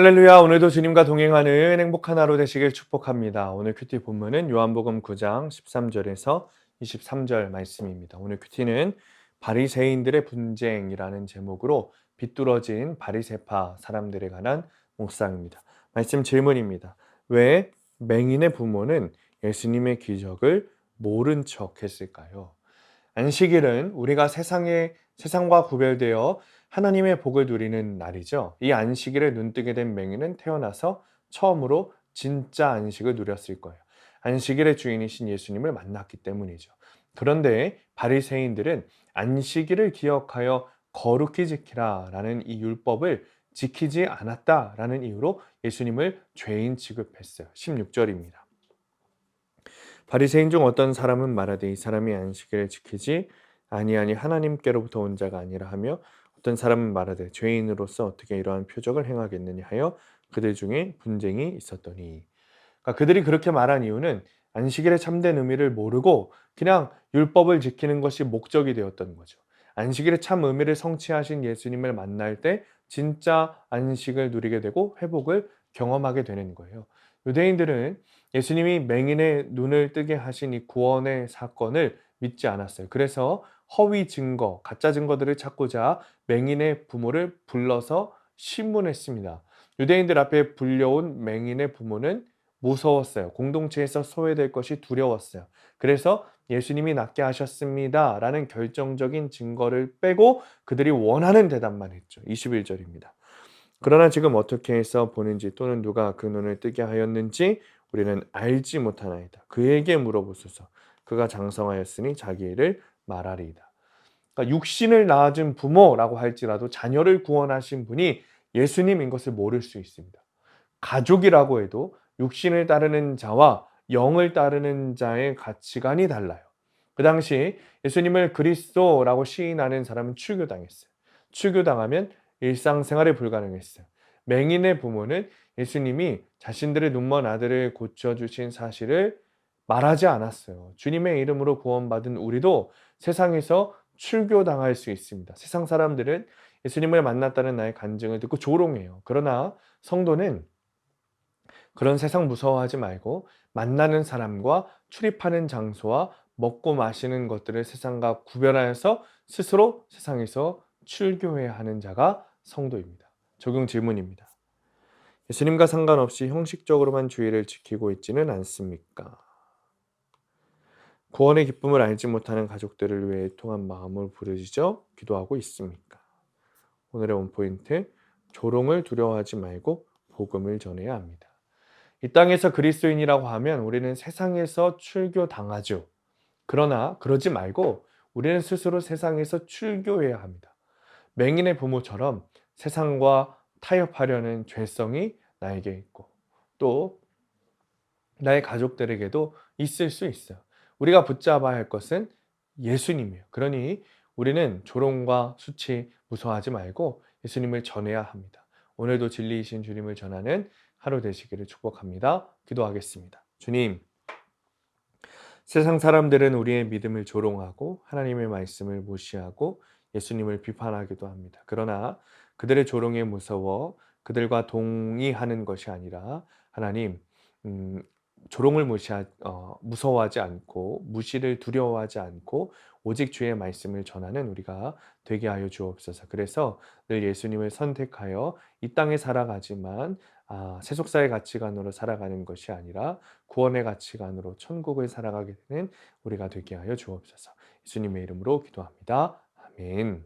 할렐루야. 오늘도 주님과 동행하는 행복한 하루 되시길 축복합니다. 오늘 큐티 본문은 요한복음 9장 13절에서 23절 말씀입니다. 오늘 큐티는 바리새인들의 분쟁이라는 제목으로 비뚤어진 바리새파 사람들에 관한 묵상입니다. 말씀 질문입니다. 왜 맹인의 부모는 예수님의 기적을 모른 척 했을까요? 안식일은 우리가 세상과 구별되어 하나님의 복을 누리는 날이죠. 이 안식일에 눈뜨게 된 맹인은 태어나서 처음으로 진짜 안식을 누렸을 거예요. 안식일의 주인이신 예수님을 만났기 때문이죠. 그런데 바리새인들은 안식일을 기억하여 거룩히 지키라라는 이 율법을 지키지 않았다라는 이유로 예수님을 죄인 취급했어요. 16절입니다. 바리새인 중 어떤 사람은 말하되 이 사람이 안식일을 지키지 아니하니 하나님께로부터 온 자가 아니라 하며 어떤 사람은 말하되 죄인으로서 어떻게 이러한 표적을 행하겠느냐 하여 그들 중에 분쟁이 있었더니, 그러니까 그들이 그렇게 말한 이유는 안식일의 참된 의미를 모르고 그냥 율법을 지키는 것이 목적이 되었던 거죠. 안식일의 참 의미를 성취하신 예수님을 만날 때 진짜 안식을 누리게 되고 회복을 경험하게 되는 거예요. 유대인들은 예수님이 맹인의 눈을 뜨게 하신 이 구원의 사건을 믿지 않았어요. 그래서 허위 증거, 가짜 증거들을 찾고자 맹인의 부모를 불러서 신문했습니다. 유대인들 앞에 불려온 맹인의 부모는 무서웠어요. 공동체에서 소외될 것이 두려웠어요. 그래서 예수님이 낫게 하셨습니다 라는 결정적인 증거를 빼고 그들이 원하는 대답만 했죠. 21절입니다. 그러나 지금 어떻게 해서 보는지 또는 누가 그 눈을 뜨게 하였는지 우리는 알지 못하나이다. 그에게 물어보소서. 그가 장성하였으니 자기 일을 말하리이다. 그러니까 육신을 낳아준 부모라고 할지라도 자녀를 구원하신 분이 예수님인 것을 모를 수 있습니다. 가족이라고 해도 육신을 따르는 자와 영을 따르는 자의 가치관이 달라요. 그 당시 예수님을 그리스도라고 시인하는 사람은 추교당했어요. 추교당하면 일상생활이 불가능했어요. 맹인의 부모는 예수님이 자신들의 눈먼 아들을 고쳐주신 사실을 말하지 않았어요. 주님의 이름으로 구원받은 우리도 세상에서 출교당할 수 있습니다. 세상 사람들은 예수님을 만났다는 나의 간증을 듣고 조롱해요. 그러나 성도는 그런 세상 무서워하지 말고 만나는 사람과 출입하는 장소와 먹고 마시는 것들을 세상과 구별하여서 스스로 세상에서 출교해야 하는 자가 성도입니다. 적용 질문입니다. 예수님과 상관없이 형식적으로만 주의를 지키고 있지는 않습니까? 구원의 기쁨을 알지 못하는 가족들을 위해 통한 마음을 부르짖어 기도하고 있습니까? 오늘의 원포인트, 조롱을 두려워하지 말고 복음을 전해야 합니다. 이 땅에서 그리스도인이라고 하면 우리는 세상에서 출교당하죠. 그러나 그러지 말고 우리는 스스로 세상에서 출교해야 합니다. 맹인의 부모처럼 세상과 타협하려는 죄성이 나에게 있고 또 나의 가족들에게도 있을 수 있어요. 우리가 붙잡아야 할 것은 예수님이에요. 그러니 우리는 조롱과 수치 무서워하지 말고 예수님을 전해야 합니다. 오늘도 진리이신 주님을 전하는 하루 되시기를 축복합니다. 기도하겠습니다. 주님, 세상 사람들은 우리의 믿음을 조롱하고 하나님의 말씀을 무시하고 예수님을 비판하기도 합니다. 그러나 그들의 조롱에 무서워 그들과 동의하는 것이 아니라 하나님, 조롱을 무서워하지 않고 무시를 두려워하지 않고 오직 주의 말씀을 전하는 우리가 되게 하여 주옵소서. 그래서 늘 예수님을 선택하여 이 땅에 살아가지만 세속사의 가치관으로 살아가는 것이 아니라 구원의 가치관으로 천국을 살아가게 되는 우리가 되게 하여 주옵소서. 예수님의 이름으로 기도합니다. 아멘.